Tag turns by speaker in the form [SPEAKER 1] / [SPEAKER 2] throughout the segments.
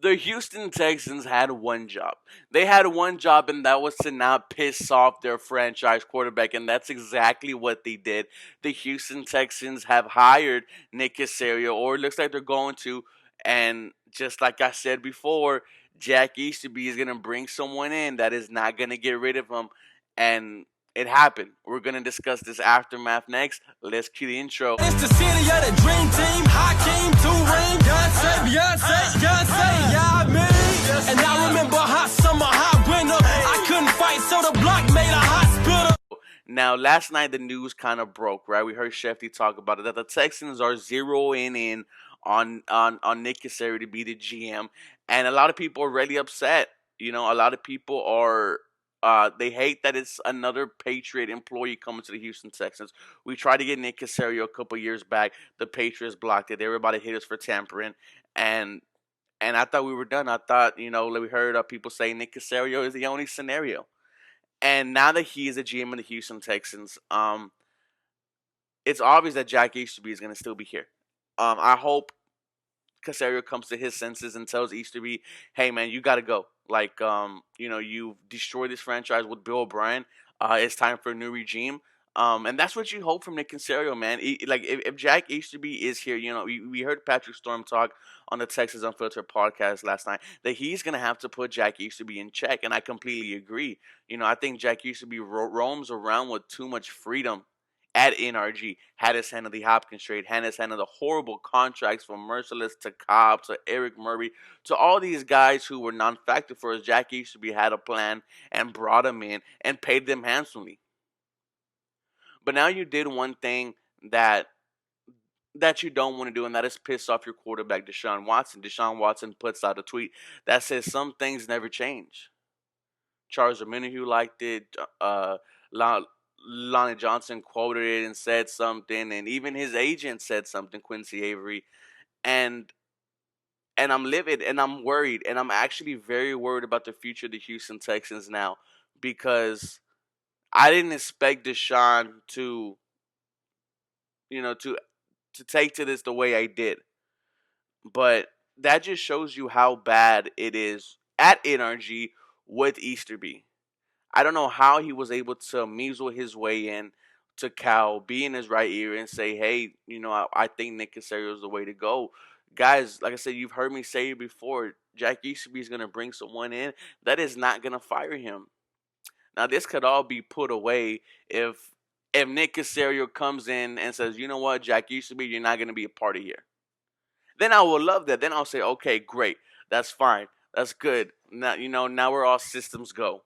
[SPEAKER 1] The Houston Texans had one job. They had one job, and that was to not piss off their franchise quarterback, and that's exactly what they did. The Houston Texans have hired Nick Caserio, or it looks like they're going to, and just like I said before, Jack Easterby is going to bring someone in that is not going to get rid of him, and it happened. We're going to discuss this aftermath next. Let's cue the intro.
[SPEAKER 2] It's the city of the dream team. Hakeem, Turing, Beyonce, yeah, me. And I remember hot summer, hot winter. I couldn't fight, so the block made a hospital.
[SPEAKER 1] Now, last night the news kind of broke, right? We heard Shefty talk about it, that the Texans are zeroing in on Nick Caserio to be the GM, and a lot of people are really upset. A lot of people are they hate that it's another Patriot employee coming to the Houston Texans. We tried to get Nick Caserio a couple years back. The Patriots blocked it. They were about to hit us for tampering, and I thought we were done. I thought, like we heard people say Nick Caserio is the only scenario. And now that he is a GM of the Houston Texans, it's obvious that Jack Easterby is going to still be here. I hope Caserio comes to his senses and tells Easterby, "Hey, man, you got to go. Like, you've destroyed this franchise with Bill O'Brien. It's time for a new regime." And that's what you hope from Nick Caserio, man. If Jack Easterby is here, we heard Patrick Storm talk on the Texas Unfiltered podcast last night that he's gonna have to put Jack Easterby in check, and I completely agree. I think Jack Easterby roams around with too much freedom at NRG, had his hand on the Hopkins trade, had his hand on the horrible contracts from Merciless to Cobb to Eric Murray to all these guys who were non-factor for us. Jack Easterby had a plan and brought them in and paid them handsomely. But now you did one thing that you don't want to do, and that is piss off your quarterback, Deshaun Watson. Deshaun Watson puts out a tweet that says some things never change. Charles Omenihu liked it. Lonnie Johnson quoted it and said something, and even his agent said something, Quincy Avery, and I'm livid and I'm worried, and I'm actually very worried about the future of the Houston Texans now, because I didn't expect Deshaun to take to this the way I did, but that just shows you how bad it is at NRG with Easterby. I don't know how he was able to measle his way in to Cal, be in his right ear, and say, "Hey, I think Nick Caserio is the way to go." Guys, like I said, you've heard me say it before. Jack Easterby is going to bring someone in that is not going to fire him. Now, this could all be put away if Nick Caserio comes in and says, "You know what, Jack Easterby, you're not going to be a party here." Then I will love that. Then I'll say, "Okay, great. That's fine. That's good. Now, now we're all systems go."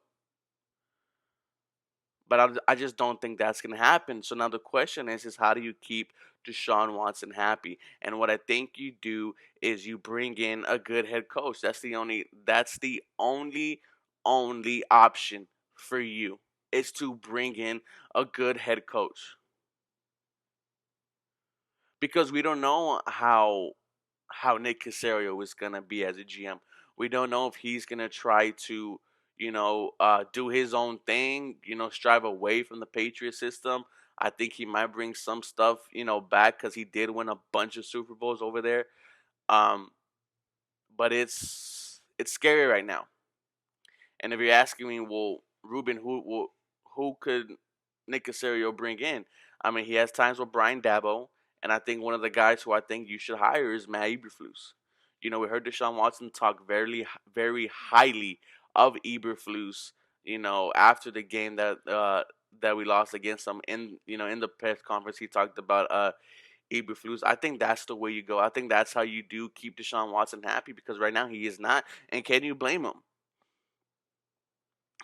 [SPEAKER 1] But I just don't think that's going to happen. So now the question is how do you keep Deshaun Watson happy? And what I think you do is you bring in a good head coach. That's the only option for you, is to bring in a good head coach. Because we don't know how Nick Caserio is going to be as a GM. We don't know if he's going to try to do his own thing, strive away from the Patriot system. I think he might bring some stuff, back, because he did win a bunch of Super Bowls over there. But it's scary right now. And if you're asking me, well, Ruben, who could Nick Caserio bring in? I mean, he has times with Brian Dabo, and I think one of the guys who I think you should hire is Matt Eberflus. We heard Deshaun Watson talk very, very highly of Eberflus, after the game that we lost against them. In the press conference, he talked about Eberflus. I think that's the way you go. I think that's how you do keep Deshaun Watson happy, because right now he is not, and can you blame him?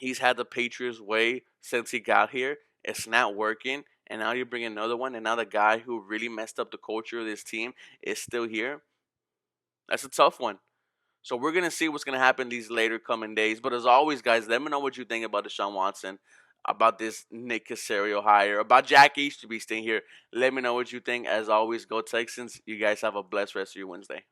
[SPEAKER 1] He's had the Patriots way since he got here. It's not working, and now you bring another one, and now the guy who really messed up the culture of this team is still here. That's a tough one. So we're going to see what's going to happen these later coming days. But as always, guys, let me know what you think about Deshaun Watson, about this Nick Caserio hire, about Jack Easterby staying here. Let me know what you think. As always, go Texans. You guys have a blessed rest of your Wednesday.